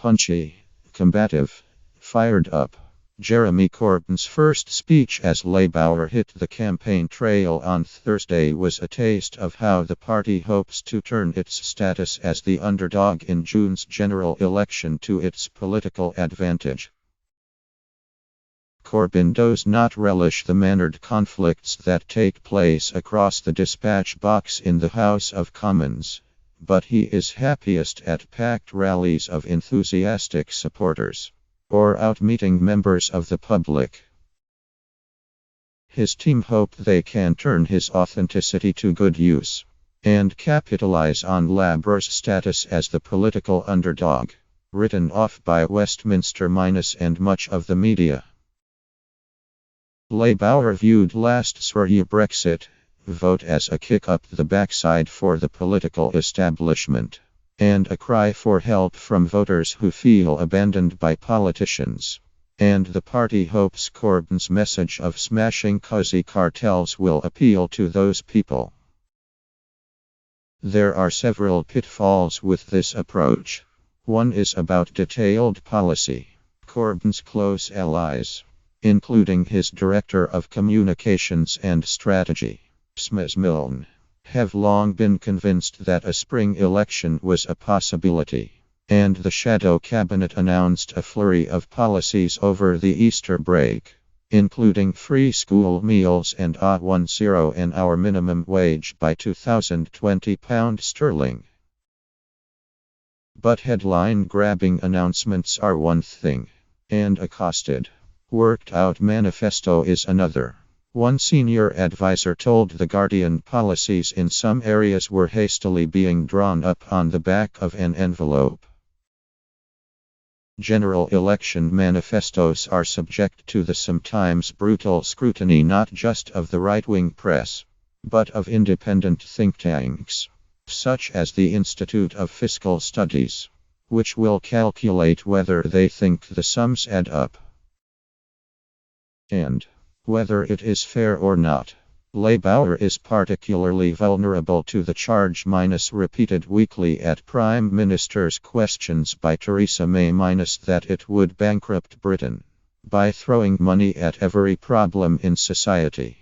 punchy, combative, fired up. Jeremy Corbyn's first speech as Labour hit the campaign trail on Thursday was a taste of how the party hopes to turn its status as the underdog in June's general election to its political advantage. Corbyn does not relish the mannered conflicts that take place across the dispatch box in the House of Commons, but he is happiest at packed rallies of enthusiastic supporters, or out meeting members of the public. His team hope they can turn his authenticity to good use, and capitalize on Labour's status as the political underdog, written off by Westminster and much of the media. Labour viewed last year's Brexit vote as a kick up the backside for the political establishment, and a cry for help from voters who feel abandoned by politicians. And the party hopes Corbyn's message of smashing cozy cartels will appeal to those people. There are several pitfalls with this approach. One is about detailed policy. Corbyn's close allies, including his Director of Communications and Strategy, Sms Milne, have long been convinced that a spring election was a possibility, and the shadow cabinet announced a flurry of policies over the Easter break, including free school meals and a £10 an hour minimum wage by £2020. But headline-grabbing announcements are one thing, and a costed, worked-out manifesto is another. One senior advisor told The Guardian policies in some areas were hastily being drawn up on the back of an envelope. General election manifestos are subject to the sometimes brutal scrutiny not just of the right-wing press, but of independent think tanks, such as the Institute of Fiscal Studies, which will calculate whether they think the sums add up, and whether it is fair or not. Labour is particularly vulnerable to the charge repeated weekly at Prime Minister's questions by Theresa May that it would bankrupt Britain by throwing money at every problem in society.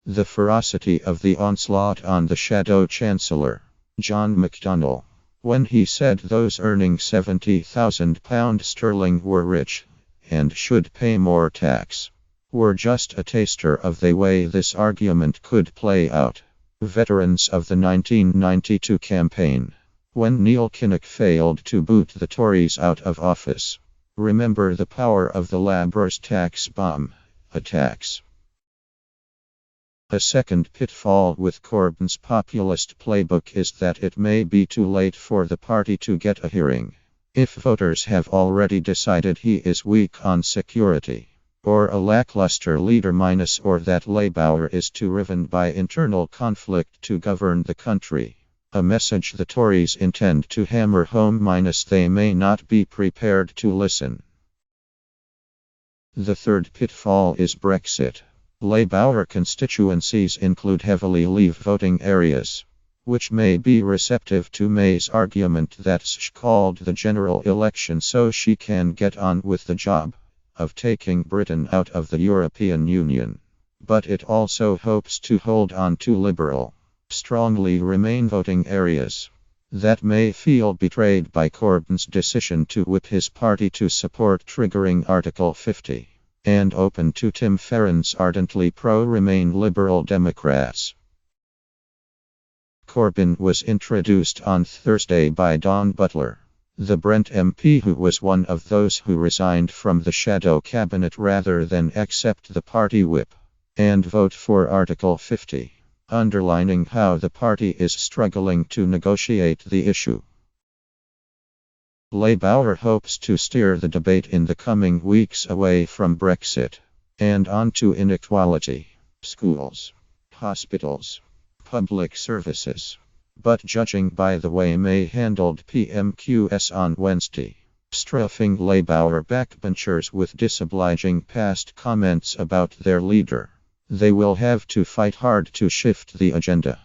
The ferocity of the onslaught on the Shadow Chancellor, John McDonnell, when he said those earning £70,000 were rich and should pay more tax, were just a taster of the way this argument could play out. Veterans of the 1992 campaign, when Neil Kinnock failed to boot the Tories out of office, remember the power of the Labour's tax bomb attacks. A second pitfall with Corbyn's populist playbook is that it may be too late for the party to get a hearing, if voters have already decided he is weak on security, or a lackluster leader or that Labour is too riven by internal conflict to govern the country, a message the Tories intend to hammer home they may not be prepared to listen. The third pitfall is Brexit. Labour constituencies include heavily Leave voting areas, which may be receptive to May's argument that she called the general election so she can get on with the job of taking Britain out of the European Union. But it also hopes to hold on to liberal, strongly Remain voting areas that may feel betrayed by Corbyn's decision to whip his party to support triggering Article 50, and open to Tim Farron's ardently pro-Remain Liberal Democrats. Corbyn was introduced on Thursday by Dawn Butler, the Brent MP who was one of those who resigned from the shadow cabinet rather than accept the party whip and vote for Article 50, underlining how the party is struggling to negotiate the issue. Labour hopes to steer the debate in the coming weeks away from Brexit and onto inequality, schools, hospitals, public services. But judging by the way May handled PMQs on Wednesday, strafing Labour backbenchers with disobliging past comments about their leader, they will have to fight hard to shift the agenda.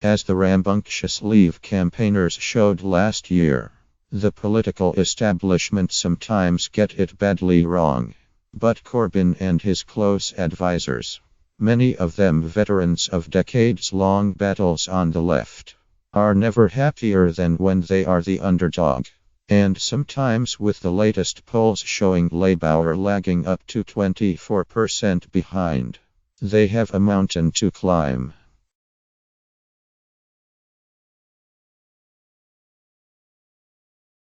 As the rambunctious Leave campaigners showed last year, the political establishment sometimes get it badly wrong. But Corbyn and his close advisors, many of them veterans of decades-long battles on the left, are never happier than when they are the underdog. And sometimes with the latest polls showing Labour lagging up to 24% behind, they have a mountain to climb.